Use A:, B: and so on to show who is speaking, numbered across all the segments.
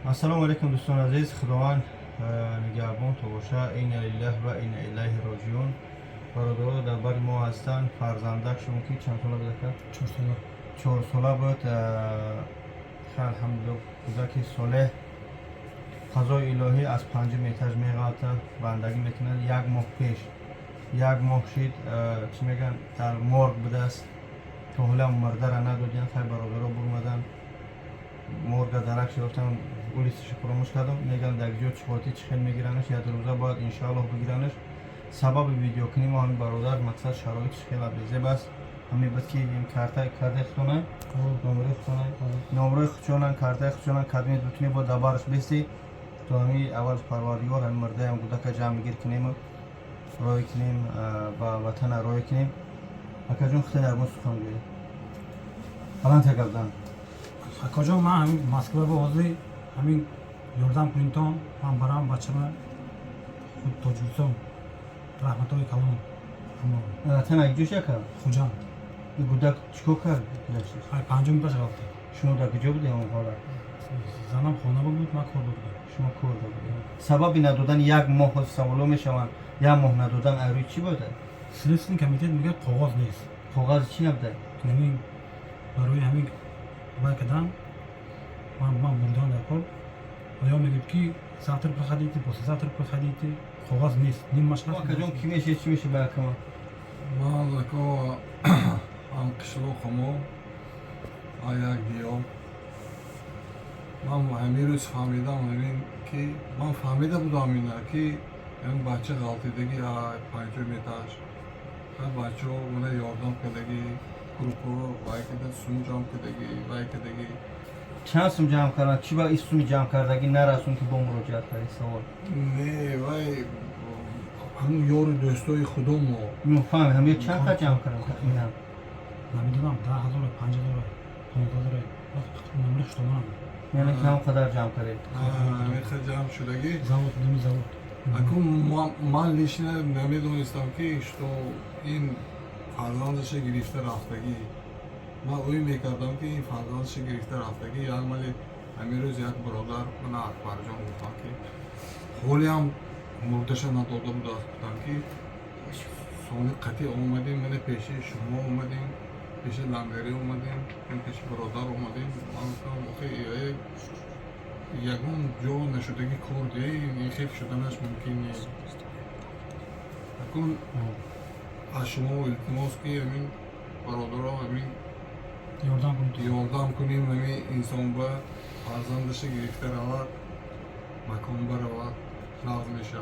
A: السلام علیکم دوستان عزیز. خداوند نگهبان تو باشه. اینا لله و اینا الیه راجعون. برادرها در بر ما هستند. فرزندک شما که چند ساله بود؟
B: 4 ساله.
A: 4 ساله بود. خیلی الحمدلله کودک صالح قضای الهی از 5 ایتاژ میغلطه بندگی میکنه. یک ماه پیش یک ماه شد چی میگن در مرگ بوده است. تا حالا مرده را ندادن. خیلی برادرها برمدن مرگ درک شدن پلیسش فراموش کردم. میگن در جور چقاتی چخیل میگیرنش یک روزه باید انشاءالله بگیرنش. سبب ویدیو کنیم و همین برادر مقصد شرایطش خیلی بیزه بس همین بود که این کرده خونه نمره خودشونن کرده خودشونن کدمی دوتونی با دبارش بیستی تو همین اول پروردگار همین مرده هم گودک جمع میگیر کنیم رای کنیم با وطن رای کنیم. اکا جون خیلی نرمون سخن گویی الان تقبلن
B: اکا جون من همین مسکوه با حاضری همین یردم کنین تا من برام بچه من خود تاجورستان رحمت های کلام
A: اما تن یک جوش کرد
B: خوجم
A: این گودک چکو کرد؟
B: های 5 میتاش رفته
A: شما در کجا بودی اون حالا؟
B: زنم خانه بود من کار بودم.
A: شما کار بودی؟ سببی ندادن یک ماه سوالو میشوند یک ماه ندادن ایروی چی بوده؟
B: سلیسین کمیته میگه کاغذ نیست.
A: کاغذ چی نبوده؟
B: همین برای همین باید کدن من بردم در کار آیا میگه که ساعت رو خریدی پس ساعت رو خریدی کاغذ نیست نیم مشرف
A: اکا جون کی میشه چی میشه برای کما؟
C: من اکا هم قشلو خمو آیک دیو من همین روز فهمیدم همین که من فهمیده بودم اینه که این بچه غلطیدگی 5 ایتاژ هر بچه اونه یاردم کدگی گروپو وای کده سوم جام کدگی وای کدگی
A: چند سوم جمع کردن؟ چی با این سوم جمع کردگی نرسون که با مراجعت کردی سوال؟
C: نه وای همون یار دوستای خودم
A: میفهم همه چند تا جمع کردن تخمینا؟
B: نمیدونم 10,000 5,000 15,000 نمره شما
A: یعنی کم قدر جمع کردی؟
C: میخه جمع شدگی
B: завод نمی завод
C: اکو من لیشنه نمیدونستم که اشتو این فرزندش گرفته رفتگی من اوی میکردم که این فرزندش گرفته رفتگی یک مالی همین روز یک برادر من اکبر جان گفتم که خولی هم مردش نداده بود گفتم که سانی قطعی اومدیم من پیش شما اومدیم پیش لنگری اومدیم من پیش برادر اومدیم من گفتم آخه یکون جا نشدگی کار دیگه این خیف شدنش ممکن نیست اکن از شما التماس که همین برادرها همین یاردم کنیم همین انسان با فرزندش گرفته رود مکان برود نقض میشه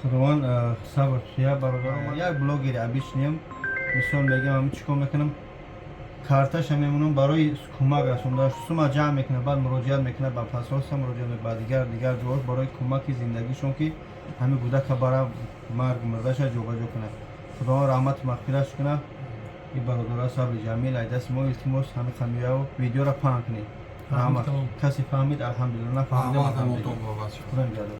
A: خداوند صبر تویه برادرم یک بلاگی را بشنیم مثال میگم همین چیکار میکنم کارتش هم میمونم برای کمک رسوندن سوم جمع میکنه بعد مراجعت میکنه با پاسپورت مراجعت میکنه بعد دیگر جواب برای کمک زندگیشون که همین گودک برای مرگ مردش جابجا کنه. خدا رحمت مغفرتش کنه. این برادر صاحب جمیل دست ما التماس همین خمیه و ویدیو را پهن کنید. رحمت کسی فهمید الحمدلله نه فهمیده الحمدلله.